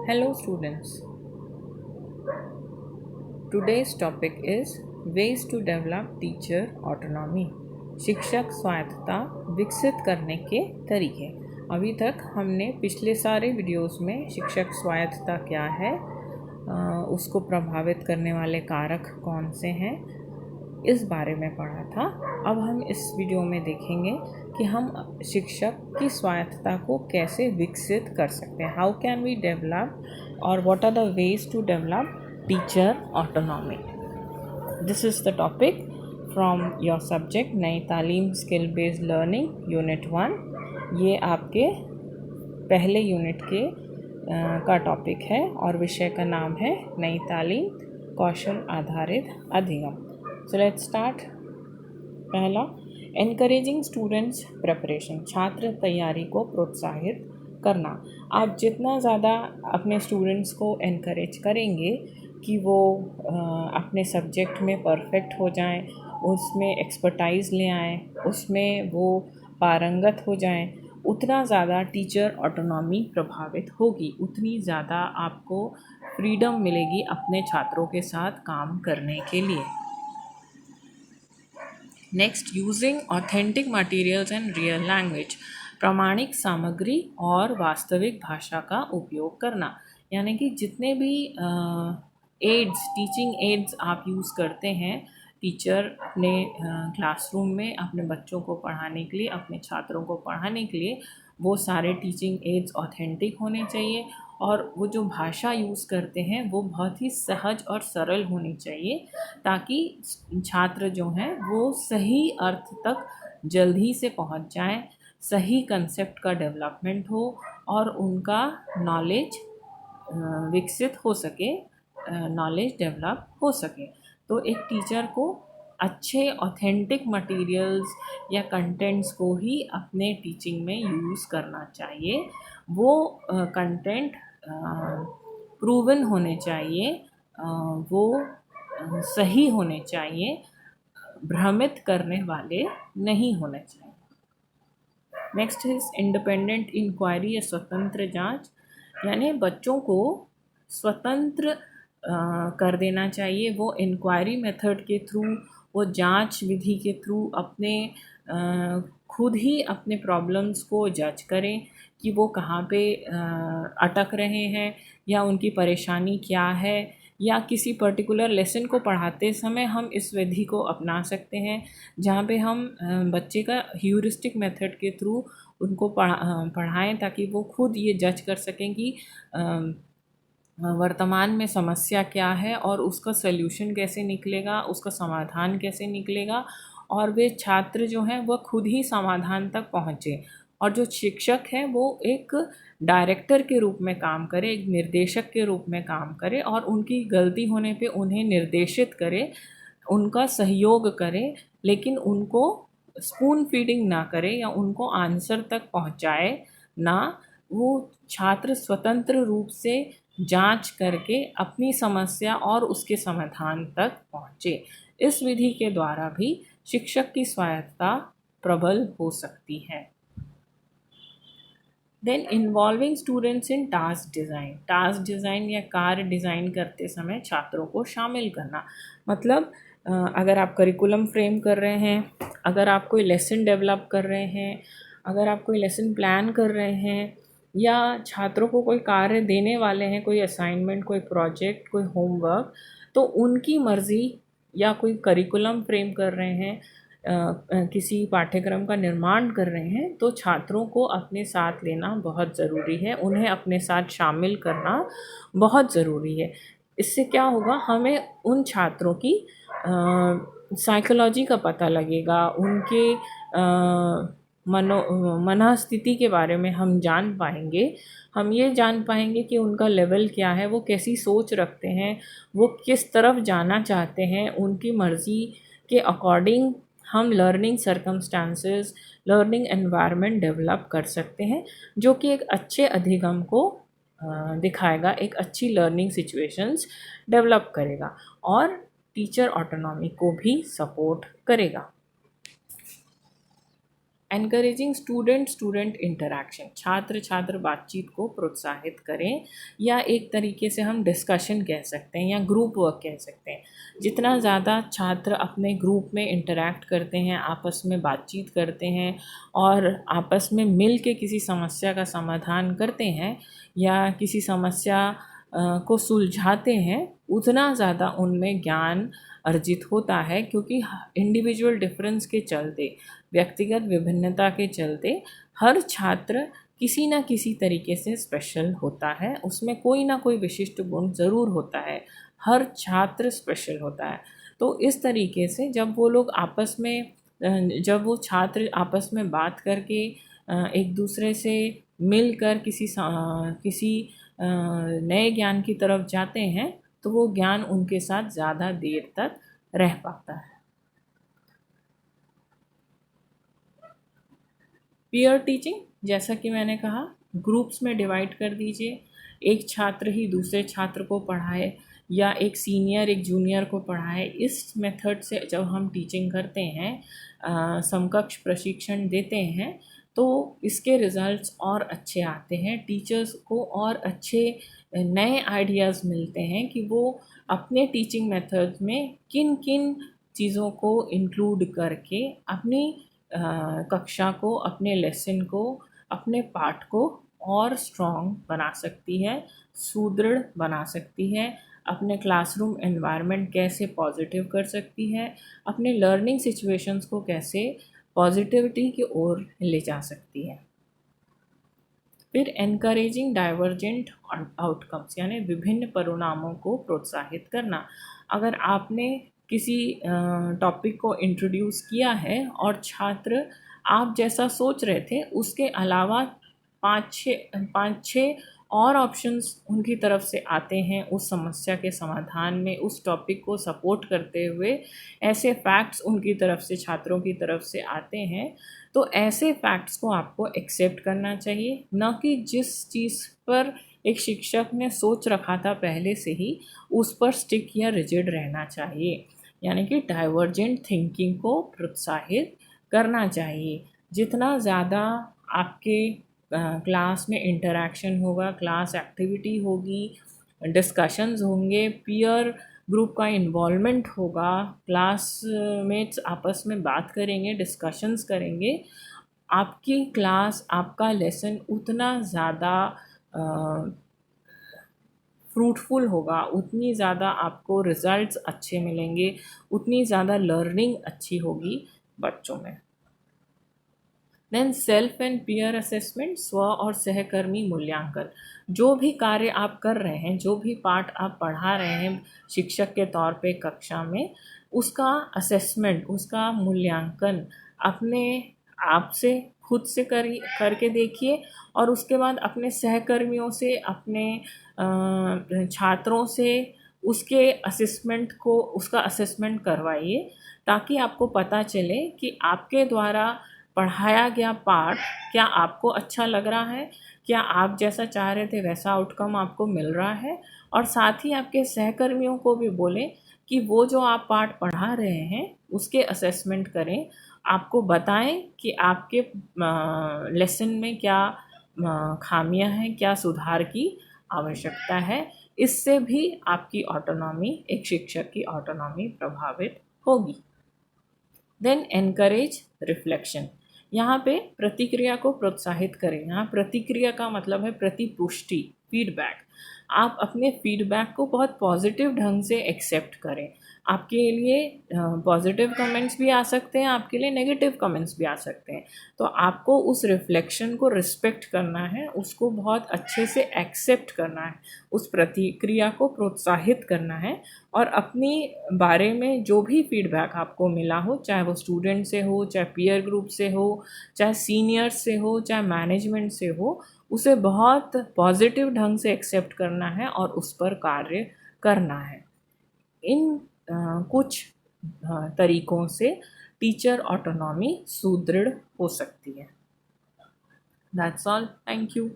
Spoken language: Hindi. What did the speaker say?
Hello students. Today's topic is ways to develop teacher autonomy. शिक्षक स्वायत्तता विकसित करने के तरीके। अभी तक हमने पिछले सारे वीडियोस में शिक्षक स्वायत्तता क्या है, उसको प्रभावित करने वाले कारक कौन से हैं, इस बारे में पढ़ा था। अब हम इस वीडियो में देखेंगे कि हम शिक्षक की स्वायत्तता को कैसे विकसित कर सकते हैं। हाउ कैन वी डेवलप और what are the ways to develop teacher autonomy. This is the topic from your subject Nai Talim skill based learning unit 1। ये आपके पहले यूनिट के का टॉपिक है और विषय का नाम है नई तालीम कौशल आधारित अधिगम। So let's start. पहला, एनकरेजिंग स्टूडेंट्स प्रिपरेशन, छात्र तैयारी को प्रोत्साहित करना। आप जितना ज़्यादा अपने स्टूडेंट्स को एनकरेज करेंगे कि वो अपने सब्जेक्ट में परफेक्ट हो जाएं, उसमें एक्सपर्टाइज़ ले आएँ, उसमें वो पारंगत हो जाएं, उतना ज़्यादा टीचर ऑटोनॉमी प्रभावित होगी, उतनी ज़्यादा आपको फ्रीडम मिलेगी अपने छात्रों के साथ काम करने के लिए। Next, using authentic materials and real language, प्रामाणिक सामग्री और वास्तविक भाषा का उपयोग करना। यानी कि जितने भी एड्स, टीचिंग एड्स आप यूज़ करते हैं, टीचर अपने क्लासरूम में अपने बच्चों को पढ़ाने के लिए, अपने छात्रों को पढ़ाने के लिए, वो सारे टीचिंग एड्स ऑथेंटिक होने चाहिए और वो जो भाषा यूज़ करते हैं वो बहुत ही सहज और सरल होनी चाहिए, ताकि छात्र जो हैं वो सही अर्थ तक जल्दी से पहुंच जाएं, सही कंसेप्ट का डेवलपमेंट हो और उनका नॉलेज विकसित हो सके, नॉलेज डेवलप हो सके। तो एक टीचर को अच्छे ऑथेंटिक मटेरियल्स या कंटेंट्स को ही अपने टीचिंग में यूज़ करना चाहिए। वो कंटेंट प्रूवन होने चाहिए, वो सही होने चाहिए, भ्रमित करने वाले नहीं होने चाहिए। नेक्स्ट इज इंडिपेंडेंट इंक्वायरी या स्वतंत्र जांच, यानी बच्चों को स्वतंत्र कर देना चाहिए। वो इंक्वायरी मेथड के थ्रू, वो जांच विधि के थ्रू अपने खुद ही अपने प्रॉब्लम्स को जज करें कि वो कहाँ पे अटक रहे हैं या उनकी परेशानी क्या है, या किसी पर्टिकुलर लेसन को पढ़ाते समय हम इस विधि को अपना सकते हैं जहाँ पे हम बच्चे का ह्यूरिस्टिक मेथड के थ्रू उनको पढ़ाएं, ताकि वो खुद ये जज कर सकें कि वर्तमान में समस्या क्या है और उसका सल्यूशन कैसे निकलेगा, उसका समाधान कैसे निकलेगा, और वे छात्र जो हैं वह खुद ही समाधान तक पहुँचे। और जो शिक्षक है वो एक डायरेक्टर के रूप में काम करे, एक निर्देशक के रूप में काम करे और उनकी गलती होने पे उन्हें निर्देशित करे, उनका सहयोग करे, लेकिन उनको स्पून फीडिंग ना करे या उनको आंसर तक पहुंचाए ना। वो छात्र स्वतंत्र रूप से जांच करके अपनी समस्या और उसके समाधान तक पहुँचे। इस विधि के द्वारा भी शिक्षक की स्वायत्तता प्रबल हो सकती है। Then involving students in task design, task design या कार्य डिज़ाइन करते समय छात्रों को शामिल करना। मतलब अगर आप करिकुलम फ्रेम कर रहे हैं, अगर आप कोई लेसन डेवलप कर रहे हैं, अगर आप कोई लेसन प्लान कर रहे हैं, या छात्रों को कोई कार्य देने वाले हैं, कोई असाइनमेंट, कोई प्रोजेक्ट, कोई होमवर्क, तो उनकी मर्ज़ी, या कोई करिकुलम फ्रेम कर रहे हैं, किसी पाठ्यक्रम का निर्माण कर रहे हैं, तो छात्रों को अपने साथ लेना बहुत ज़रूरी है, उन्हें अपने साथ शामिल करना बहुत ज़रूरी है। इससे क्या होगा, हमें उन छात्रों की साइकोलॉजी का पता लगेगा, उनके मनःस्थिति के बारे में हम जान पाएंगे। हम ये जान पाएंगे कि उनका लेवल क्या है, वो कैसी सोच रखते हैं, वो किस तरफ जाना चाहते हैं। उनकी मर्ज़ी के अकॉर्डिंग हम learning circumstances, learning environment develop कर सकते हैं, जो कि एक अच्छे अधिगम को दिखाएगा, एक अच्छी लर्निंग सिचुएशंस डेवलप करेगा और टीचर ऑटोनॉमी को भी सपोर्ट करेगा। एनकरेजिंग स्टूडेंट स्टूडेंट इंटरेक्शन, छात्र छात्र बातचीत को प्रोत्साहित करें, या एक तरीके से हम डिस्कशन कह सकते हैं या ग्रुप वर्क कह सकते हैं। जितना ज़्यादा छात्र अपने ग्रुप में इंटरेक्ट करते हैं, आपस में बातचीत करते हैं और आपस में मिल के किसी समस्या का समाधान करते हैं या किसी समस्या को सुलझाते हैं, उतना ज़्यादा उनमें ज्ञान अर्जित होता है। क्योंकि इंडिविजुअल डिफरेंस के चलते, व्यक्तिगत विभिन्नता के चलते हर छात्र किसी न किसी तरीके से स्पेशल होता है, उसमें कोई ना कोई विशिष्ट गुण ज़रूर होता है, हर छात्र स्पेशल होता है। तो इस तरीके से जब वो लोग आपस में जब वो छात्र आपस में बात करके एक दूसरे से मिलकर किसी नए ज्ञान की तरफ जाते हैं, तो वो ज्ञान उनके साथ ज़्यादा देर तक रह पाता है। पीयर टीचिंग, जैसा कि मैंने कहा, ग्रुप्स में डिवाइड कर दीजिए। एक छात्र ही दूसरे छात्र को पढ़ाए या एक सीनियर एक जूनियर को पढ़ाए। इस मेथड से जब हम टीचिंग करते हैं, समकक्ष प्रशिक्षण देते हैं, तो इसके रिज़ल्ट्स और अच्छे आते हैं। टीचर्स को और अच्छे नए आइडियाज़ मिलते हैं कि वो अपने टीचिंग मेथड में किन किन चीज़ों को इंक्लूड करके अपनी कक्षा को, अपने लेसन को, अपने पाठ को और स्ट्रॉन्ग बना सकती है, सुदृढ़ बना सकती है, अपने क्लासरूम एनवायरनमेंट कैसे पॉजिटिव कर सकती है, अपने लर्निंग सिचुएशंस को कैसे पॉजिटिविटी की ओर ले जा सकती है। फिर एनकरेजिंग डाइवर्जेंट आउटकम्स, यानी विभिन्न परिणामों को प्रोत्साहित करना। अगर आपने किसी टॉपिक को इंट्रोड्यूस किया है और छात्र आप जैसा सोच रहे थे उसके अलावा पाँच छः और ऑप्शंस उनकी तरफ से आते हैं उस समस्या के समाधान में, उस टॉपिक को सपोर्ट करते हुए ऐसे फैक्ट्स उनकी तरफ से, छात्रों की तरफ से आते हैं, तो ऐसे फैक्ट्स को आपको एक्सेप्ट करना चाहिए। न कि जिस चीज़ पर एक शिक्षक ने सोच रखा था पहले से ही, उस पर स्टिक या रिजिड रहना चाहिए। यानी कि डाइवर्जेंट थिंकिंग को प्रोत्साहित करना चाहिए। जितना ज़्यादा आपके क्लास में इंटरेक्शन होगा, क्लास एक्टिविटी होगी, डिस्कशंस होंगे, पीयर ग्रुप का इन्वॉल्वमेंट होगा, क्लासमेट्स आपस में बात करेंगे, डिस्कशंस करेंगे, आपकी क्लास, आपका लेसन उतना ज़्यादा फ्रूटफुल होगा, उतनी ज़्यादा आपको रिज़ल्ट्स अच्छे मिलेंगे, उतनी ज़्यादा लर्निंग अच्छी होगी बच्चों में। Then self and peer assessment, स्व और सहकर्मी मूल्यांकन। जो भी कार्य आप कर रहे हैं, जो भी पाठ आप पढ़ा रहे हैं शिक्षक के तौर पे कक्षा में, उसका असेसमेंट, उसका मूल्यांकन अपने आप से खुद से करके देखिए और उसके बाद अपने सहकर्मियों से, अपने छात्रों से उसका असेसमेंट करवाइए, ताकि आपको पता चले कि आपके द्वारा पढ़ाया गया पाठ क्या आपको अच्छा लग रहा है, क्या आप जैसा चाह रहे थे वैसा आउटकम आपको मिल रहा है। और साथ ही आपके सहकर्मियों को भी बोलें कि वो जो आप पाठ पढ़ा रहे हैं उसके असेसमेंट करें, आपको बताएं कि आपके लेसन में क्या खामियां हैं, क्या सुधार की आवश्यकता है। इससे भी आपकी ऑटोनॉमी, एक शिक्षक की ऑटोनॉमी प्रभावित होगी। देन एनकरेज रिफ्लेक्शन, यहाँ पे प्रतिक्रिया को प्रोत्साहित करें। यहाँ प्रतिक्रिया का मतलब है प्रतिपुष्टि, फीडबैक। आप अपने फीडबैक को बहुत पॉजिटिव ढंग से एक्सेप्ट करें। आपके लिए पॉजिटिव कमेंट्स भी आ सकते हैं, आपके लिए नेगेटिव कमेंट्स भी आ सकते हैं। तो आपको उस रिफ्लेक्शन को रिस्पेक्ट करना है, उसको बहुत अच्छे से एक्सेप्ट करना है, उस प्रतिक्रिया को प्रोत्साहित करना है। और अपनी बारे में जो भी फीडबैक आपको मिला हो, चाहे वो स्टूडेंट से हो, चाहे पीयर ग्रुप से हो, चाहे सीनियर्स से हो, चाहे मैनेजमेंट से हो, उसे बहुत पॉजिटिव ढंग से एक्सेप्ट करना है और उस पर कार्य करना है। इन कुछ तरीकों से टीचर ऑटोनॉमी सुदृढ़ हो सकती है। That's all, thank you.